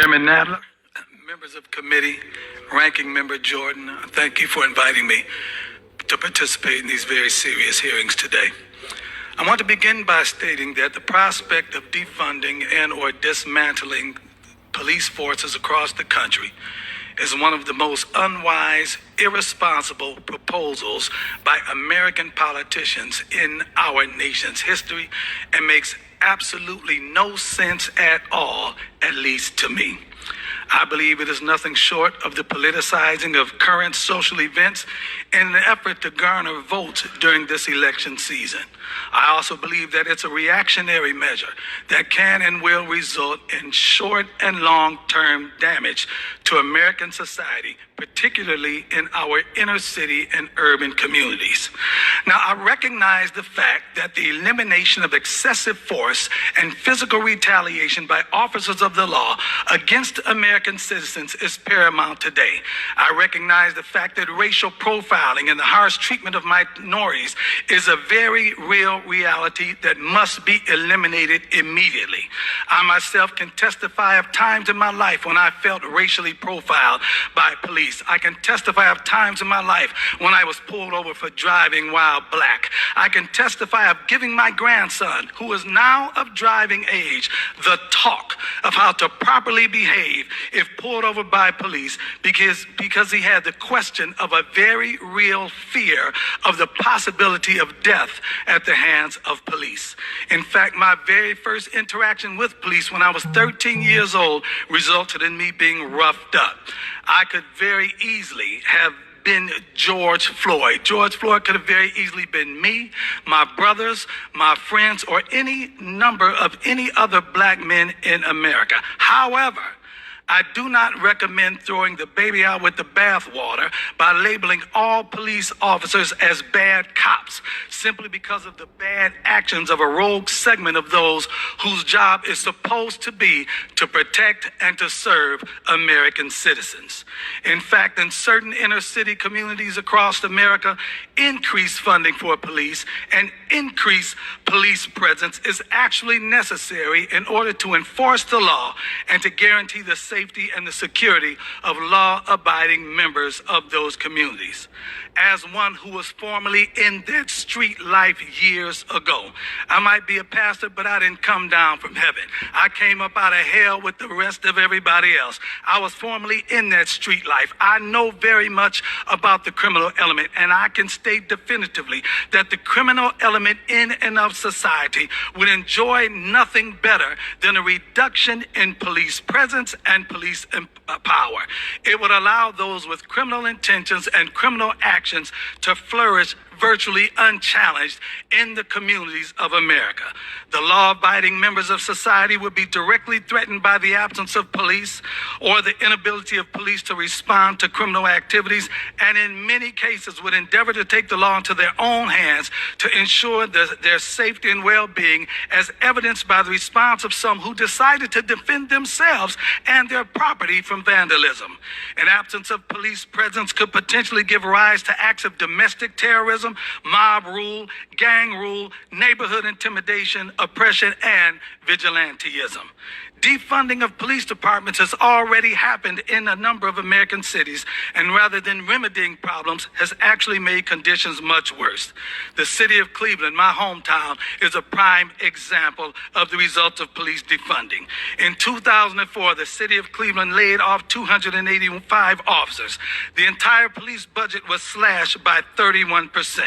Chairman Nadler, members of committee, Ranking Member Jordan, thank you for inviting me to participate in these very serious hearings today. I want to begin by stating that the prospect of defunding and or dismantling police forces across the country is one of the most unwise, irresponsible proposals by American politicians in our nation's history and makes absolutely no sense at all, at least to me. I believe it is nothing short of the politicizing of current social events in an effort to garner votes during this election season. I also believe that it's a reactionary measure that can and will result in short and long-term damage to American society, particularly in our inner city and urban communities. Now, I recognize the fact that the elimination of excessive force and physical retaliation by officers of the law against American citizens is paramount today. I recognize the fact that racial profiling and the harsh treatment of minorities is a very real reality that must be eliminated immediately. I myself can testify of times in my life when I felt racially profiled by police. I can testify of times in my life when I was pulled over for driving while black. I can testify of giving my grandson, who is now of driving age, the talk of how to properly behave if pulled over by police because he had the question of a very real fear of the possibility of death at the hands of police. In fact, my very first interaction with police when I was 13 years old resulted in me being roughed up. I could very easily have been George Floyd. George Floyd could have very easily been me, my brothers, my friends, or any number of any other black men in America. However, I do not recommend throwing the baby out with the bathwater by labeling all police officers as bad cops simply because of the bad actions of a rogue segment of those whose job is supposed to be to protect and to serve American citizens. In fact, in certain inner city communities across America, increased funding for police and increased police presence is actually necessary in order to enforce the law and to guarantee the safety and the security of law-abiding members of those communities. As one who was formerly in that street life years ago, I might be a pastor, but I didn't come down from heaven. I came up out of hell with the rest of everybody else. I was formerly in that street life. I know very much about the criminal element, and I can state definitively that the criminal element in and of society would enjoy nothing better than a reduction in police presence and police power. It would allow those with criminal intentions and criminal actions to flourish virtually unchallenged in the communities of America. The law-abiding members of society would be directly threatened by the absence of police or the inability of police to respond to criminal activities, and in many cases would endeavor to take the law into their own hands to ensure their safety and well-being, as evidenced by the response of some who decided to defend themselves and their property from vandalism. An absence of police presence could potentially give rise to acts of domestic terrorism, mob rule, gang rule, neighborhood intimidation, oppression, and vigilantism. Defunding of police departments has already happened in a number of American cities, and rather than remedying problems, has actually made conditions much worse. The city of Cleveland, my hometown, is a prime example of the results of police defunding. In 2004, the city of Cleveland laid off 285 officers. The entire police budget was slashed by 31%.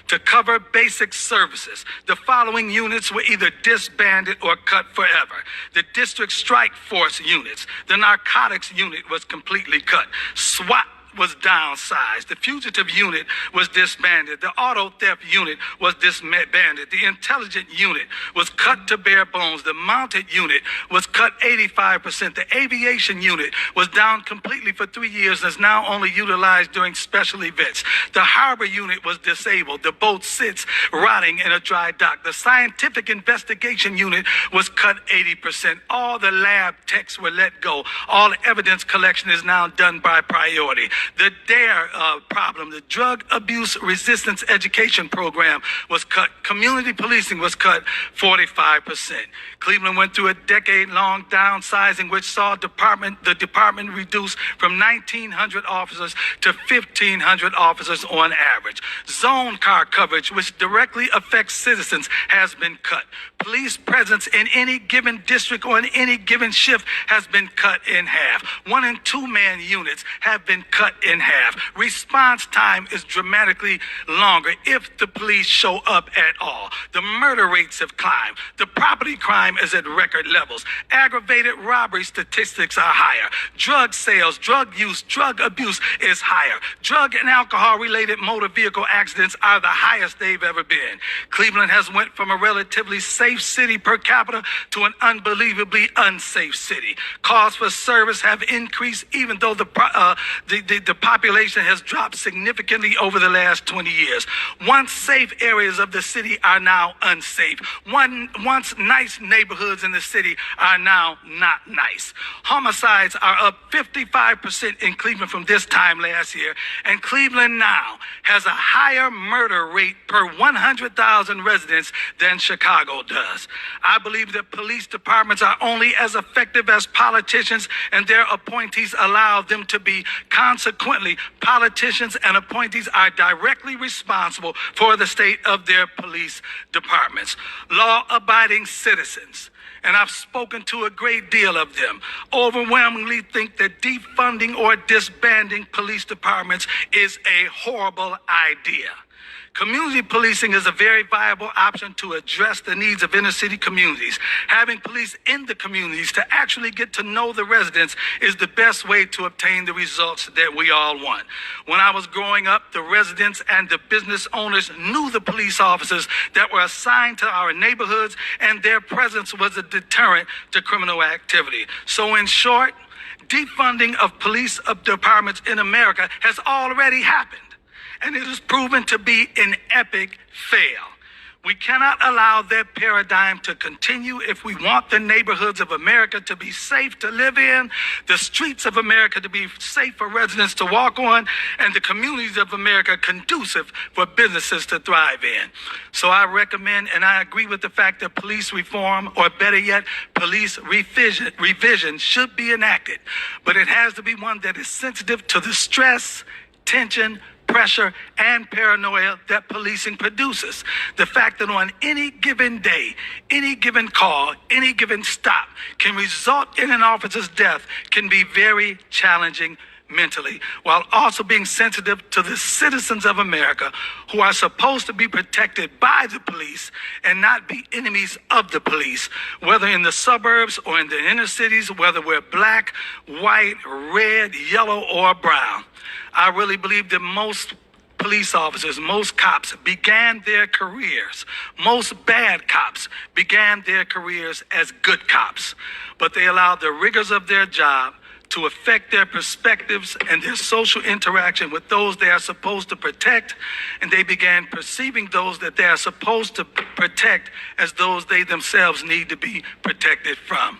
To cover basic services, the following units were either disbanded or cut forever. The district strike force units, the narcotics unit was completely cut. SWAT was downsized. The fugitive unit was disbanded. The auto theft unit was disbanded. The intelligence unit was cut to bare bones. The mounted unit was cut 85%. The aviation unit was down completely for 3 years and is now only utilized during special events. The harbor unit was disabled. The boat sits rotting in a dry dock. The scientific investigation unit was cut 80%. All the lab techs were let go. All the evidence collection is now done by priority. The DARE problem, the Drug Abuse Resistance Education Program, was cut. Community policing was cut 45%. Cleveland went through a decade-long downsizing, which saw the department reduced from 1,900 officers to 1,500 officers on average. Zone car coverage, which directly affects citizens, has been cut. Police presence in any given district or in any given shift has been cut in half. 1- and 2-man units have been cut in half. Response time is dramatically longer if the police show up at all. The murder rates have climbed. The property crime is at record levels. Aggravated robbery statistics are higher. Drug sales, drug use, drug abuse is higher. Drug and alcohol-related motor vehicle accidents are the highest they've ever been. Cleveland has went from a relatively safe city per capita to an unbelievably unsafe city. Calls for service have increased even though the population has dropped significantly over the last 20 years. Once safe areas of the city are now unsafe. Once nice neighborhoods in the city are now not nice. Homicides are up 55% in Cleveland from this time last year, and Cleveland now has a higher murder rate per 100,000 residents than Chicago does. I believe that police departments are only as effective as politicians and their appointees allow them to be. Consequently, politicians and appointees are directly responsible for the state of their police departments. Law-abiding citizens, and I've spoken to a great deal of them, overwhelmingly think that defunding or disbanding police departments is a horrible idea. Community policing is a very viable option to address the needs of inner city communities. Having police in the communities to actually get to know the residents is the best way to obtain the results that we all want. When I was growing up, the residents and the business owners knew the police officers that were assigned to our neighborhoods, and their presence was a deterrent to criminal activity. So in short, defunding of police departments in America has already happened, and it is proven to be an epic fail. We cannot allow that paradigm to continue if we want the neighborhoods of America to be safe to live in, the streets of America to be safe for residents to walk on, and the communities of America conducive for businesses to thrive in. So I recommend and I agree with the fact that police reform, or better yet, police revision should be enacted. But it has to be one that is sensitive to the stress, tension, pressure, and paranoia that policing produces. The fact that on any given day, any given call, any given stop can result in an officer's death can be very challenging mentally, while also being sensitive to the citizens of America who are supposed to be protected by the police and not be enemies of the police, whether in the suburbs or in the inner cities, whether we're black, white, red, yellow, or brown. I really believe that most police officers, most cops began their careers, most bad cops began their careers as good cops, but they allowed the rigors of their job to affect their perspectives and their social interaction with those they are supposed to protect, and they began perceiving those that they are supposed to protect as those they themselves need to be protected from.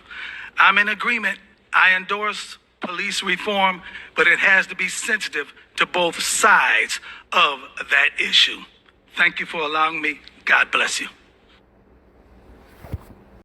I'm in agreement. I endorse police reform, but it has to be sensitive to both sides of that issue. Thank you for allowing me. God bless you.